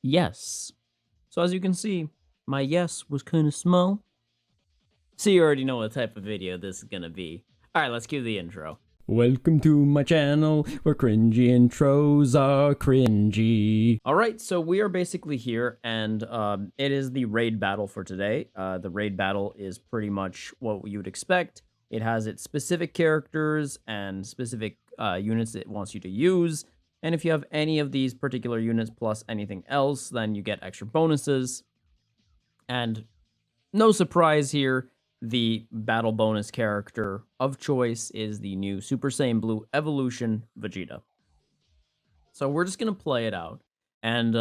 yes. So as you can see, my yes was kind of small. So you already know what type of video this is gonna be. Alright, let's cue the intro. Welcome to my channel, where cringy intros are cringy. Alright, so we are basically here, and it is the raid battle for today. The raid battle is pretty much what you would expect. It has its specific characters and specific units it wants you to use. And if you have any of these particular units plus anything else, then you get extra bonuses. And no surprise here, the battle bonus character of choice is the new Super Saiyan Blue Evolution Vegeta. So we're just going to play it out. And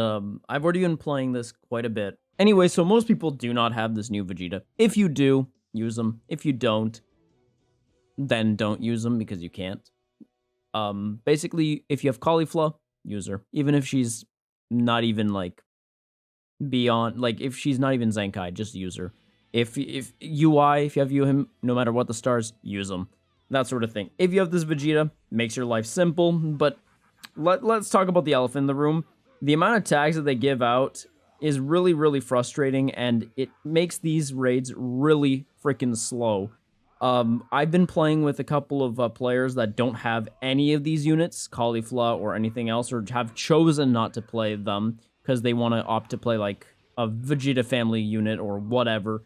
I've already been playing this quite a bit. Anyway, so most people do not have this new Vegeta. If you do, use them. If you don't, then don't use them because you can't. Basically, if you have Caulifla, use her. Even if she's not even, like, beyond, like, if she's not even Zenkai, just use her. If you have him, no matter what the stars, use him. That sort of thing. If you have this Vegeta, makes your life simple, but let's talk about the elephant in the room. The amount of tags that they give out is really, really frustrating, and it makes these raids really freaking slow. I've been playing with a couple of players that don't have any of these units, Caulifla or anything else, or have chosen not to play them because they want to opt to play like a Vegeta family unit or whatever.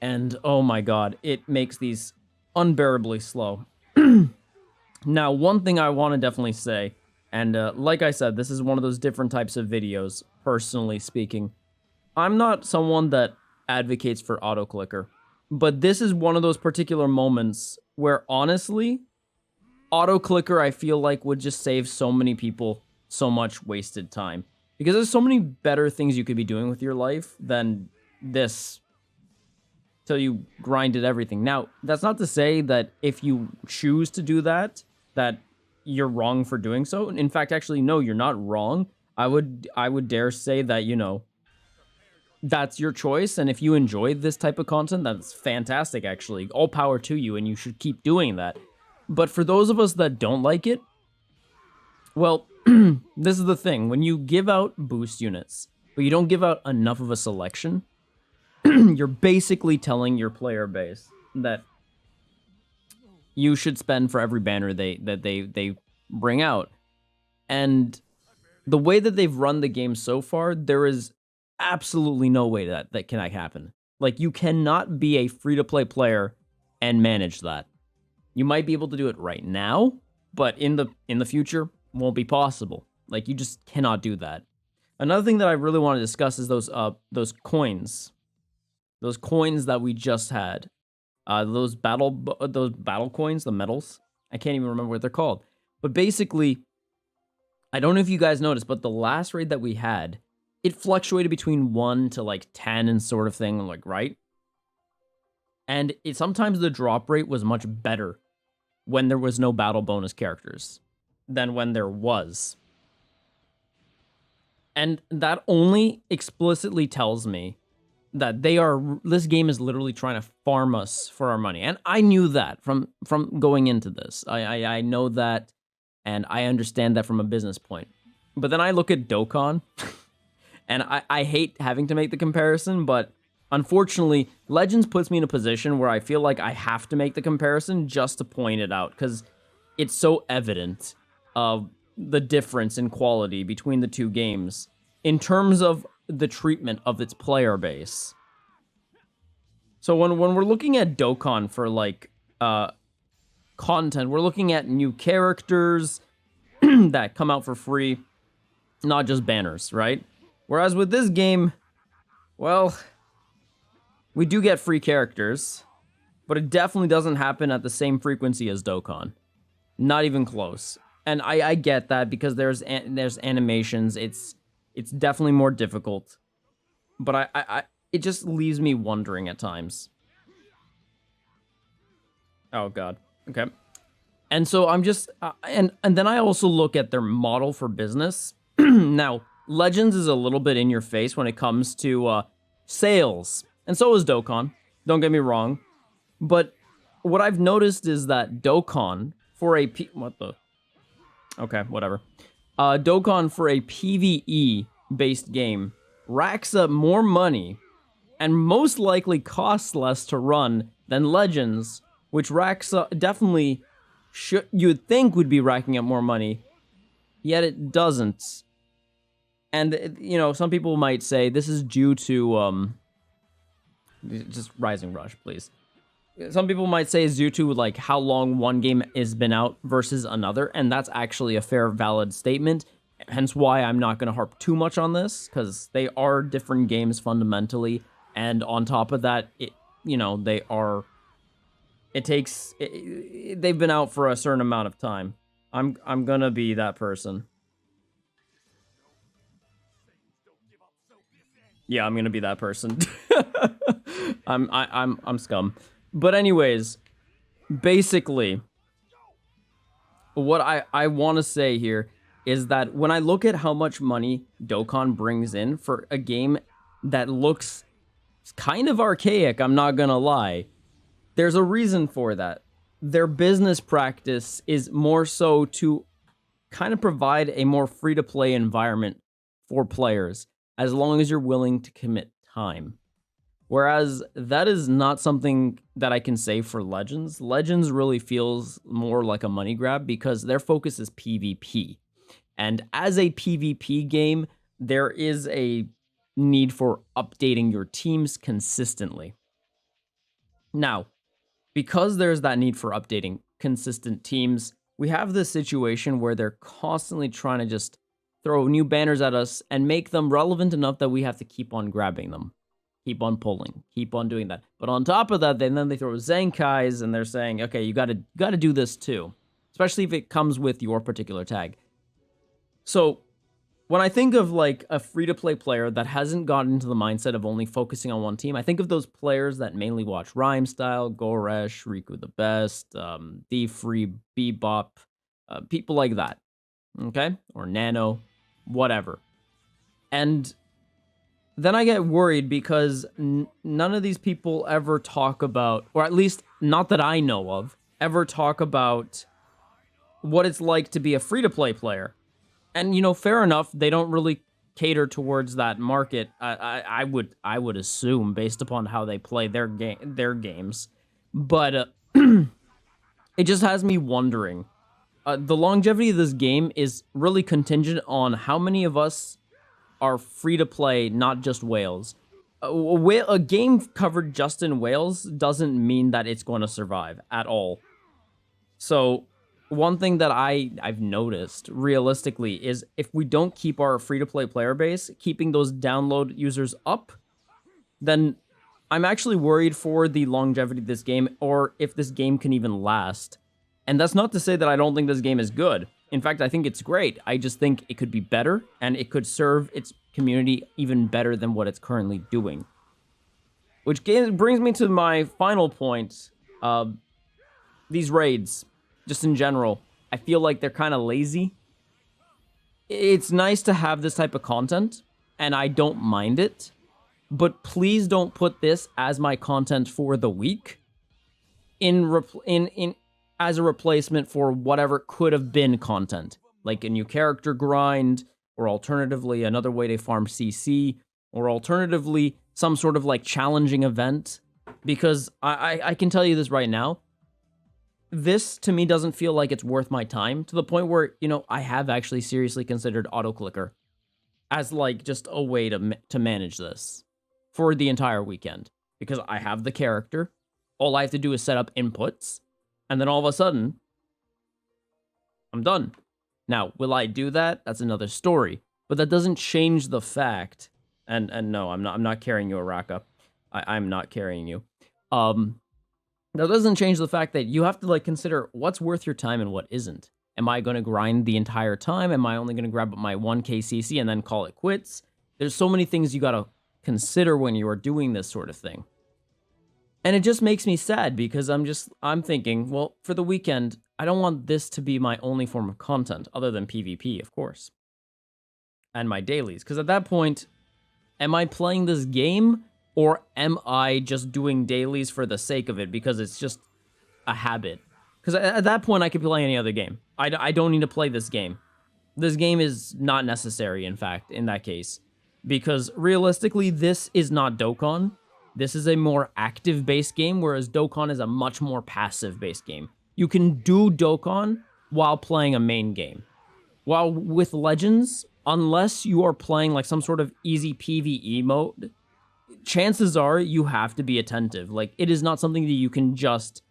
And oh my god, it makes these unbearably slow. Now, one thing I want to definitely say, and like I said, this is one of those different types of videos, personally speaking. I'm not someone that advocates for auto-clicker. But this is one of those particular moments where, honestly, auto-clicker, I feel like, would just save so many people so much wasted time. Because there's so many better things you could be doing with your life than this, till you grinded everything. Now, that's not to say that if you choose to do that, that you're wrong for doing so. In fact, actually, no, you're not wrong. I would dare say that, you know, that's your choice, and if you enjoy this type of content, that's fantastic, actually. All power to you, and you should keep doing that. But for those of us that don't like it, well, this is the thing. When you give out boost units, but you don't give out enough of a selection, you're basically telling your player base that you should spend for every banner they bring out. And the way that they've run the game so far, there is absolutely no way that can happen. Like, you cannot be a free-to-play player and manage that. You might be able to do it right now, but in the future, won't be possible. Like, you just cannot do that. Another thing that I really want to discuss is those coins. Those coins that we just had. Those battle coins, the medals. I can't even remember what they're called. But basically, I don't know if you guys noticed, but the last raid that we had, it fluctuated between 1 to like 10 and sort of thing, like, right? And sometimes the drop rate was much better when there was no battle bonus characters than when there was. And that only explicitly tells me that this game is literally trying to farm us for our money. And I knew that from going into this. I know that, and I understand that from a business point. But then I look at Dokkan, and I hate having to make the comparison, but unfortunately, Legends puts me in a position where I feel like I have to make the comparison just to point it out, because it's so evident of the difference in quality between the two games in terms of the treatment of its player base. So when we're looking at Dokkan for, like, content, we're looking at new characters that come out for free, not just banners, right? Whereas with this game, well, we do get free characters, but it definitely doesn't happen at the same frequency as Dokkan. Not even close. And I get that because there's animations. It's definitely more difficult. But it just leaves me wondering at times. Oh god. Okay. And so I'm just and then I also look at their model for business. Now, Legends is a little bit in your face when it comes to sales. And so is Dokkan. Don't get me wrong. But what I've noticed is that Dokkan for a... What the... Okay, whatever. Dokkan for a PvE based game racks up more money and most likely costs less to run than Legends, which racks up definitely you'd think would be racking up more money, yet it doesn't. And you know, some people might say this is due to just Rising Rush, please. Some people might say it's due to like how long one game has been out versus another, and that's actually a fair, valid statement. Hence why I'm not going to harp too much on this, because they are different games fundamentally, and on top of that, they've been out for a certain amount of time. I'm gonna be that person. Yeah, I'm gonna be that person. I'm scum. But anyways, basically, what I want to say here is that when I look at how much money Dokkan brings in for a game that looks kind of archaic, I'm not gonna lie, there's a reason for that. Their business practice is more so to kind of provide a more free-to-play environment for players, as long as you're willing to commit time. Whereas that is not something that I can say for Legends. Legends really feels more like a money grab because their focus is PvP. And as a PvP game, there is a need for updating your teams consistently. Now, because there's that need for updating consistent teams, we have this situation where they're constantly trying to just throw new banners at us and make them relevant enough that we have to keep on grabbing them. Keep on pulling, keep on doing that. But on top of that, then they throw Zenkais and they're saying, okay, you gotta do this too. Especially if it comes with your particular tag. So, when I think of like a free-to-play player that hasn't gotten into the mindset of only focusing on one team, I think of those players that mainly watch Rhyme Style, Goresh, Riku the Best, D-Free, Bebop, people like that. Okay? Or Nano, whatever. And then I get worried because none of these people ever talk about, or at least not that I know of, ever talk about what it's like to be a free-to-play player. And, you know, fair enough, they don't really cater towards that market, I would assume, based upon how they play their games. But it just has me wondering. The longevity of this game is really contingent on how many of us are free to play, not just whales. A game covered just in whales doesn't mean that it's going to survive at all. So one thing that I've noticed realistically is if we don't keep our free-to-play player base, keeping those download users up, then I'm actually worried for the longevity of this game, or if this game can even last. And that's not to say that I don't think this game is good. In fact, I think it's great. I just think it could be better, and it could serve its community even better than what it's currently doing. Which brings me to my final point. These raids, just in general, I feel like they're kind of lazy. It's nice to have this type of content, and I don't mind it. But please don't put this as my content for the week as a replacement for whatever could have been content, like a new character grind, or alternatively another way to farm CC, or alternatively some sort of like challenging event. Because I can tell you this right now, this to me doesn't feel like it's worth my time, to the point where, you know, I have actually seriously considered auto clicker as like just a way to manage this for the entire weekend, because I have the character. All I have to do is set up inputs, and then all of a sudden, I'm done. Now, will I do that? That's another story. But that doesn't change the fact, and no, I'm not carrying you, Araka. I'm not carrying you. That doesn't change the fact that you have to like consider what's worth your time and what isn't. Am I going to grind the entire time? Am I only going to grab up my 1k CC and then call it quits? There's so many things you got to consider when you are doing this sort of thing. And it just makes me sad because I'm thinking, well, for the weekend, I don't want this to be my only form of content, other than PvP, of course. And my dailies. Because at that point, am I playing this game, or am I just doing dailies for the sake of it because it's just a habit? Because at that point, I could play any other game. I don't need to play this game. This game is not necessary, in fact, in that case. Because realistically, this is not Dokkan. This is a more active-based game, whereas Dokkan is a much more passive-based game. You can do Dokkan while playing a main game. While with Legends, unless you are playing like some sort of easy PvE mode, chances are you have to be attentive. Like, it is not something that you can just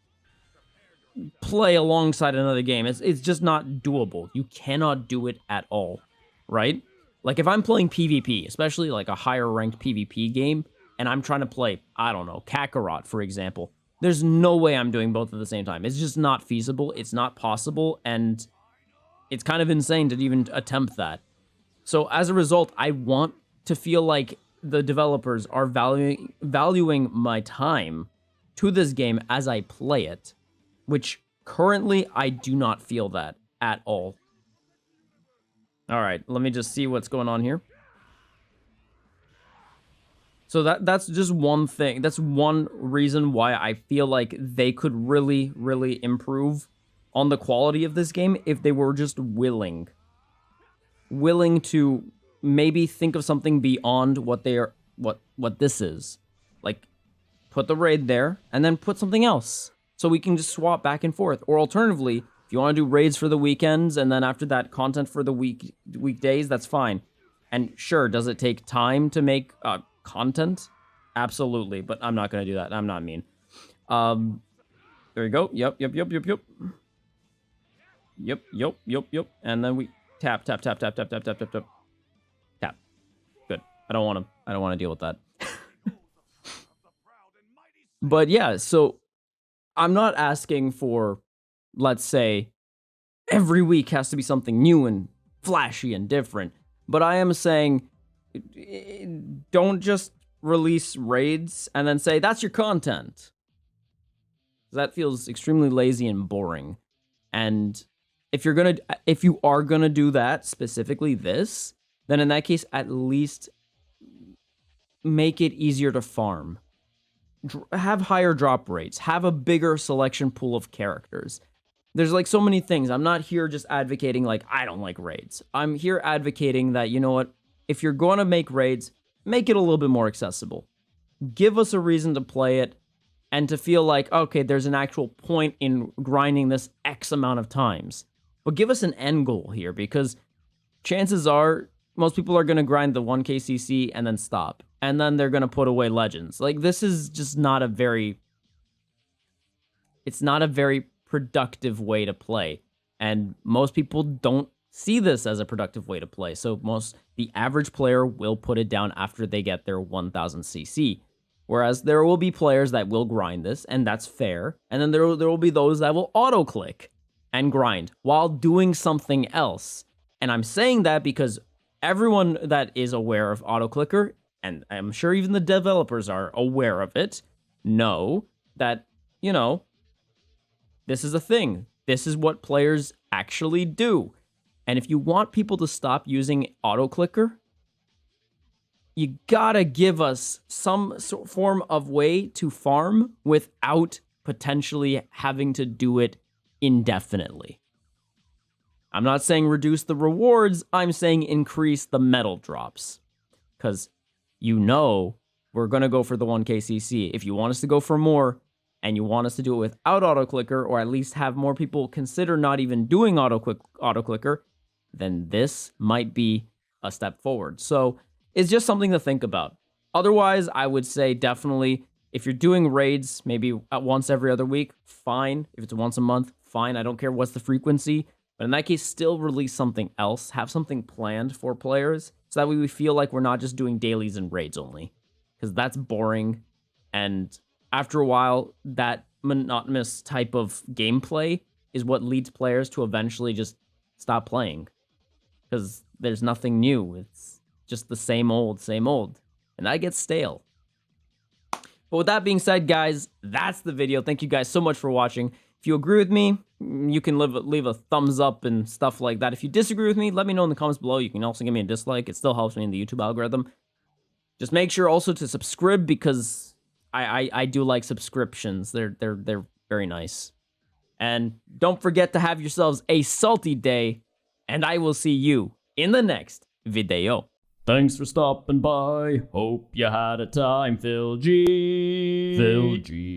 play alongside another game. It's just not doable. You cannot do it at all, right? Like, if I'm playing PvP, especially like a higher ranked PvP game, and I'm trying to play, I don't know, Kakarot, for example, there's no way I'm doing both at the same time. It's just not feasible. It's not possible, and it's kind of insane to even attempt that. So as a result, I want to feel like the developers are valuing my time to this game as I play it, which currently I do not feel that at all. All right, let me just see what's going on here. So that's just one thing. That's one reason why I feel like they could really, really improve on the quality of this game if they were just willing to maybe think of something beyond what they are, what this is. Like, put the raid there and then put something else so we can just swap back and forth. Or alternatively, if you want to do raids for the weekends and then after that content for the weekdays, that's fine. And sure, does it take time to make content? Absolutely, but I'm not going to do that. I'm not mean. There you go. Yep. Yep. And then we tap. Tap. Good. I don't want to deal with that. But yeah, so I'm not asking for, let's say, every week has to be something new and flashy and different. But I am saying, don't just release raids and then say, that's your content. That feels extremely lazy and boring. And if you are gonna do that, specifically this, then in that case, at least make it easier to farm. Have higher drop rates. Have a bigger selection pool of characters. There's like so many things. I'm not here just advocating like, I don't like raids. I'm here advocating that, you know what, if you're going to make raids, make it a little bit more accessible. Give us a reason to play it and to feel like, okay, there's an actual point in grinding this X amount of times. But give us an end goal here, because chances are most people are going to grind the 1k CC and then stop. And then they're going to put away Legends. Like, this is just not a very... It's not a very productive way to play. And most people don't see this as a productive way to play. So the average player will put it down after they get their 1000 CC. Whereas there will be players that will grind this, and that's fair. And then there will be those that will auto-click and grind while doing something else. And I'm saying that because everyone that is aware of auto-clicker, and I'm sure even the developers are aware of it, know that, you know, this is a thing. This is what players actually do. And if you want people to stop using auto-clicker, you gotta give us some form of way to farm without potentially having to do it indefinitely. I'm not saying reduce the rewards, I'm saying increase the medal drops. Because you know we're going to go for the 1k CC. If you want us to go for more, and you want us to do it without auto-clicker, or at least have more people consider not even doing auto-clicker, then this might be a step forward. So it's just something to think about. Otherwise, I would say definitely, if you're doing raids, maybe at once every other week, fine. If it's once a month, fine. I don't care what's the frequency. But in that case, still release something else. Have something planned for players, so that way we feel like we're not just doing dailies and raids only. Because that's boring, and after a while, that monotonous type of gameplay is what leads players to eventually just stop playing. Because there's nothing new. It's just the same old, and that gets stale. But with that being said, guys, that's the video. Thank you guys so much for watching. If you agree with me, you can leave a thumbs up and stuff like that. If you disagree with me, let me know in the comments below. You can also give me a dislike. It still helps me in the YouTube algorithm. Just make sure also to subscribe, because I do like subscriptions. They're very nice. And don't forget to have yourselves a salty day. and I will see you in the next video. Thanks for stopping by. Hope you had a time, Phil G. Phil G.